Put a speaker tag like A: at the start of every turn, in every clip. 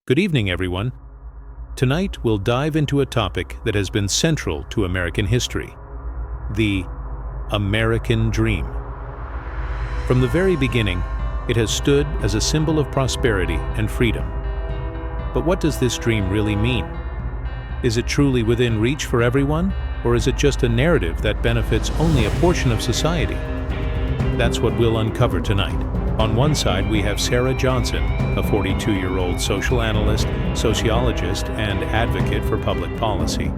A: Good evening, everyone. Tonight, we'll dive into a topic that has been central to American history: the American Dream. From the very beginning, it has stood as a symbol of prosperity and freedom. But what does this dream really mean? Is it truly within reach for everyone, or is it just a narrative that benefits only a portion of society? That's what we'll uncover tonight. On one side, we have Sarah Johnson, a 42-year-old social analyst, sociologist, and advocate for public policy.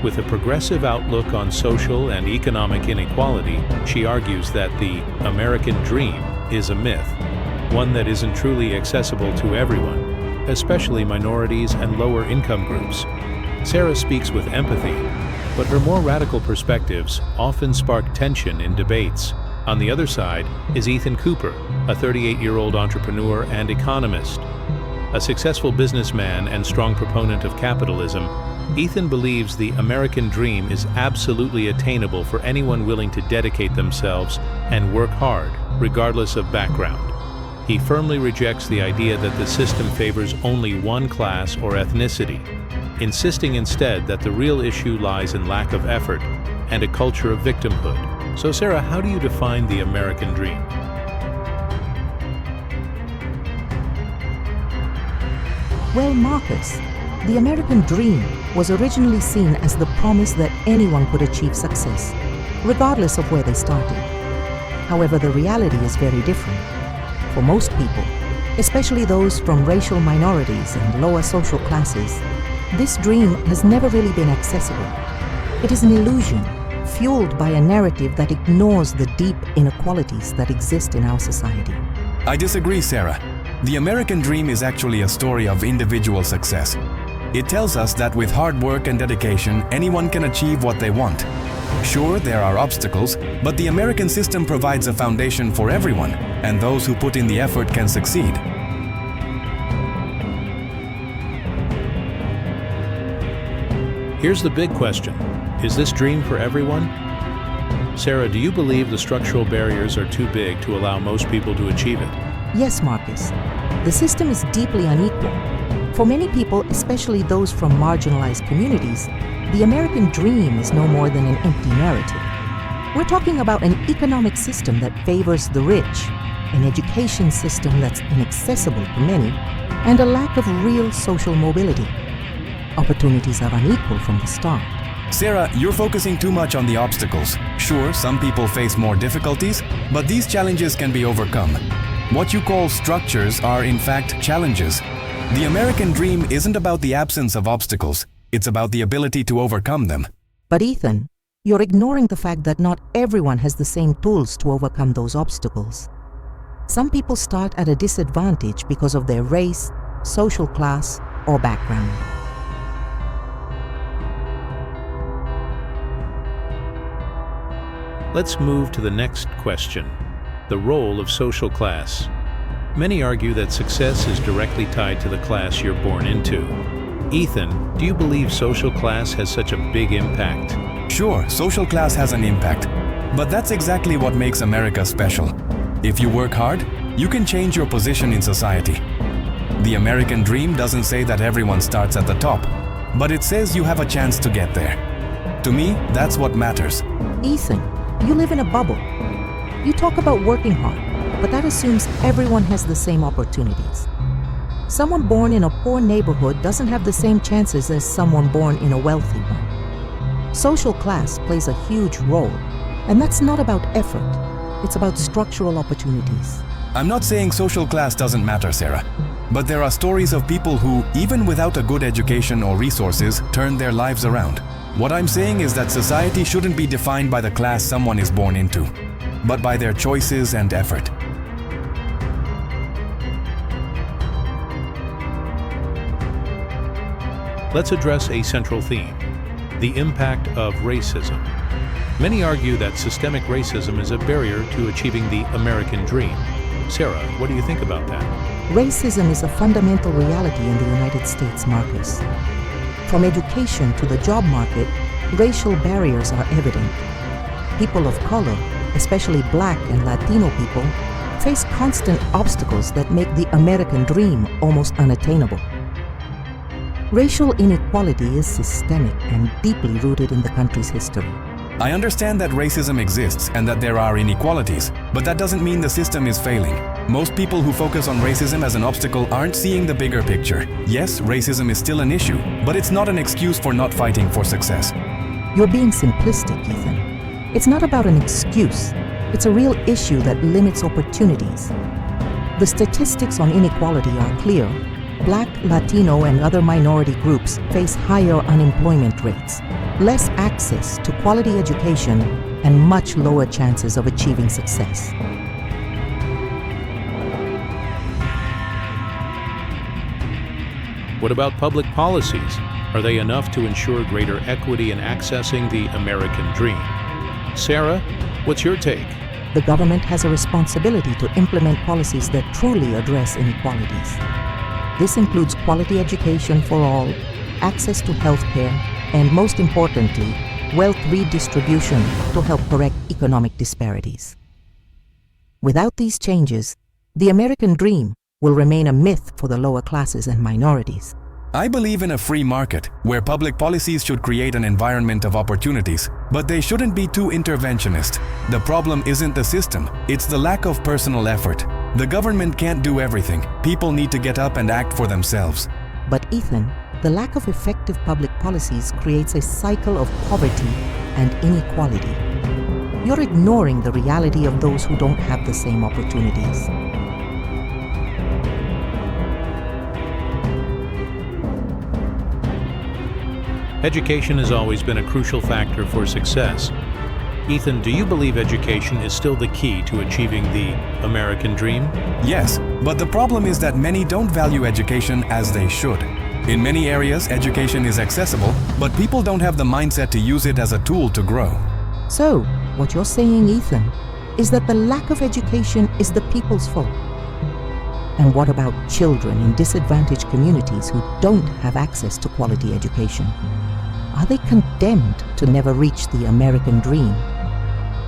A: With a progressive outlook on social and economic inequality, she argues that the American dream is a myth, one that isn't truly accessible to everyone, especially minorities and lower income groups. Sarah speaks with empathy, but her more radical perspectives often spark tension in debates. On the other side is Ethan Cooper, a 38-year-old entrepreneur and economist. A successful businessman and strong proponent of capitalism, Ethan believes the American dream is absolutely attainable for anyone willing to dedicate themselves and work hard, regardless of background. He firmly rejects the idea that the system favors only one class or ethnicity, insisting instead that the real issue lies in lack of effort and a culture of victimhood. So Sarah, how do you define the American dream?
B: Well, Marcus, the American dream was originally seen as the promise that anyone could achieve success, regardless of where they started. However, the reality is very different. For most people, especially those from racial minorities and lower social classes, this dream has never really been accessible. It is an illusion, fueled by a narrative that ignores the deep inequalities that exist in our society.
C: I disagree, Sarah. The American dream is actually a story of individual success. It tells us that with hard work and dedication, anyone can achieve what they want. Sure, there are obstacles, but the American system provides a foundation for everyone, and those who put in the effort can succeed.
A: Here's the big question. Is this dream for everyone? Sarah, do you believe the structural barriers are too big to allow most people to achieve it?
B: Yes, Marcus. The system is deeply unequal. For many people, especially those from marginalized communities, the American dream is no more than an empty narrative. We're talking about an economic system that favors the rich, an education system that's inaccessible to many, and a lack of real social mobility. Opportunities are unequal from the start.
C: Sarah, you're focusing too much on the obstacles. Sure, some people face more difficulties, but these challenges can be overcome. What you call structures are in fact challenges. The American dream isn't about the absence of obstacles. It's about the ability to overcome them.
B: But Ethan, you're ignoring the fact that not everyone has the same tools to overcome those obstacles. Some people start at a disadvantage because of their race, social class, or background.
A: Let's move to the next question: the role of social class. Many argue that success is directly tied to the class you're born into. Ethan, do you believe social class has such a big impact?
C: Sure, social class has an impact, but that's exactly what makes America special. If you work hard, you can change your position in society. The American dream doesn't say that everyone starts at the top, but it says you have a chance to get there. To me, that's what matters.
B: Ethan, you live in a bubble. You talk about working hard, but that assumes everyone has the same opportunities. Someone born in a poor neighborhood doesn't have the same chances as someone born in a wealthy one. Social class plays a huge role, and that's not about effort. It's about structural opportunities.
C: I'm not saying social class doesn't matter, Sarah, but there are stories of people who, even without a good education or resources, turned their lives around. What I'm saying is that society shouldn't be defined by the class someone is born into, but by their choices and effort.
A: Let's address a central theme: the impact of racism. Many argue that systemic racism is a barrier to achieving the American dream. Sarah, what do you think about that?
B: Racism is a fundamental reality in the United States, Marcus. From education to the job market, racial barriers are evident. People of color, especially Black and Latino people, face constant obstacles that make the American dream almost unattainable. Racial inequality is systemic and deeply rooted in the country's history.
C: I understand that racism exists and that there are inequalities, but that doesn't mean the system is failing. Most people who focus on racism as an obstacle aren't seeing the bigger picture. Yes, racism is still an issue, but it's not an excuse for not fighting for success.
B: You're being simplistic, Ethan. It's not about an excuse. It's a real issue that limits opportunities. The statistics on inequality are clear. Black, Latino, and other minority groups face higher unemployment rates, less access to quality education, and much lower chances of achieving success.
A: What about public policies? Are they enough to ensure greater equity in accessing the American dream? Sarah, what's your take?
B: The government has a responsibility to implement policies that truly address inequalities. This includes quality education for all, access to health care, and most importantly, wealth redistribution to help correct economic disparities. Without these changes, the American dream will remain a myth for the lower classes and minorities.
C: I believe in a free market, where public policies should create an environment of opportunities, but they shouldn't be too interventionist. The problem isn't the system, it's the lack of personal effort. The government can't do everything. People need to get up and act for themselves.
B: But Ethan, the lack of effective public policies creates a cycle of poverty and inequality. You're ignoring the reality of those who don't have the same opportunities.
A: Education has always been a crucial factor for success. Ethan, do you believe education is still the key to achieving the American dream?
C: Yes, but the problem is that many don't value education as they should. In many areas, education is accessible, but people don't have the mindset to use it as a tool to grow.
B: So, what you're saying, Ethan, is that the lack of education is the people's fault. And what about children in disadvantaged communities who don't have access to quality education? Are they condemned to never reach the American dream?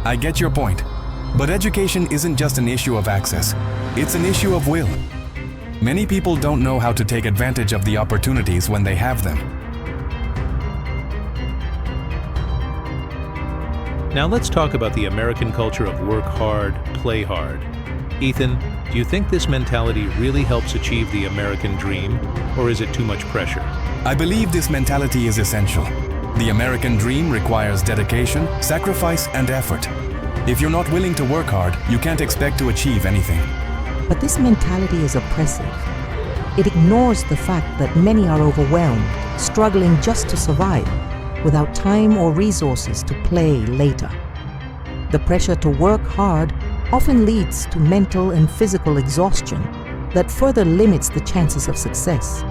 C: I get your point. But education isn't just an issue of access. It's an issue of will. Many people don't know how to take advantage of the opportunities when they have them.
A: Now let's talk about the American culture of work hard, play hard. Ethan, do you think this mentality really helps achieve the American dream, or is it too much pressure?
C: I believe this mentality is essential. The American dream requires dedication, sacrifice, and effort. If you're not willing to work hard, you can't expect to achieve anything.
B: But this mentality is oppressive. It ignores the fact that many are overwhelmed, struggling just to survive, without time or resources to play later. The pressure to work hard often leads to mental and physical exhaustion that further limits the chances of success.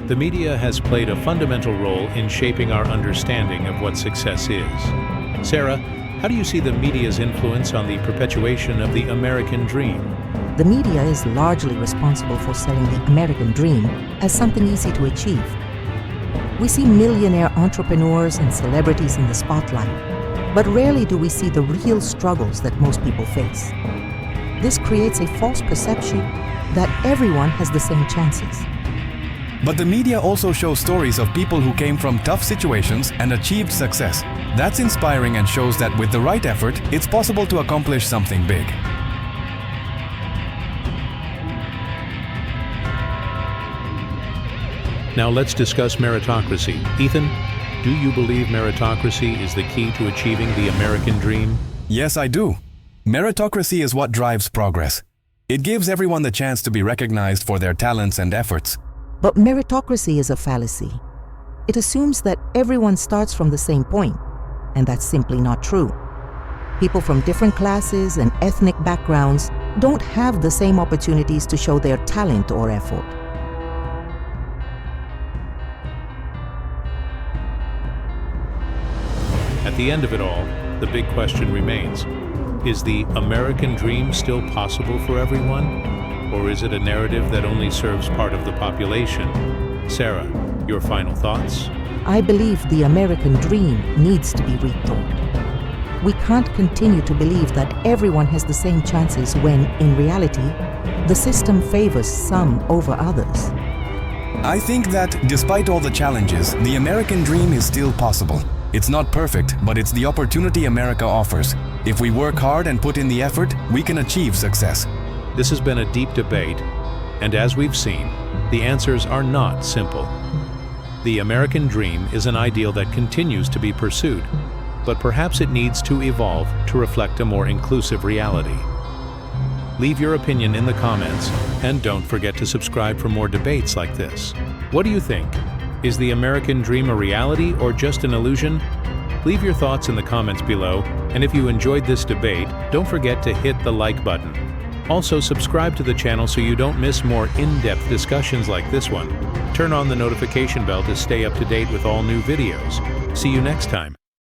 A: The media has played a fundamental role in shaping our understanding of what success is. Sarah, how do you see the media's influence on the perpetuation of the American dream?
B: The media is largely responsible for selling the American dream as something easy to achieve. We see millionaire entrepreneurs and celebrities in the spotlight, but rarely do we see the real struggles that most people face. This creates a false perception that everyone has the same chances.
C: But the media also shows stories of people who came from tough situations and achieved success. That's inspiring and shows that with the right effort, it's possible to accomplish something big.
A: Now let's discuss meritocracy. Ethan, do you believe meritocracy is the key to achieving the American dream?
C: Yes, I do. Meritocracy is what drives progress. It gives everyone the chance to be recognized for their talents and efforts.
B: But meritocracy is a fallacy. It assumes that everyone starts from the same point, and that's simply not true. People from different classes and ethnic backgrounds don't have the same opportunities to show their talent or effort.
A: At the end of it all, the big question remains: is the American dream still possible for everyone? Or is it a narrative that only serves part of the population? Sarah, your final thoughts?
B: I believe the American dream needs to be rethought. We can't continue to believe that everyone has the same chances when, in reality, the system favors some over others.
C: I think that despite all the challenges, the American dream is still possible. It's not perfect, but it's the opportunity America offers. If we work hard and put in the effort, we can achieve success.
A: This has been a deep debate, and as we've seen, the answers are not simple. The American dream is an ideal that continues to be pursued, but perhaps it needs to evolve to reflect a more inclusive reality. Leave your opinion in the comments, and don't forget to subscribe for more debates like this. What do you think? Is the American dream a reality or just an illusion? Leave your thoughts in the comments below, and if you enjoyed this debate, don't forget to hit the like button. Also, subscribe to the channel so you don't miss more in-depth discussions like this one. Turn on the notification bell to stay up to date with all new videos. See you next time.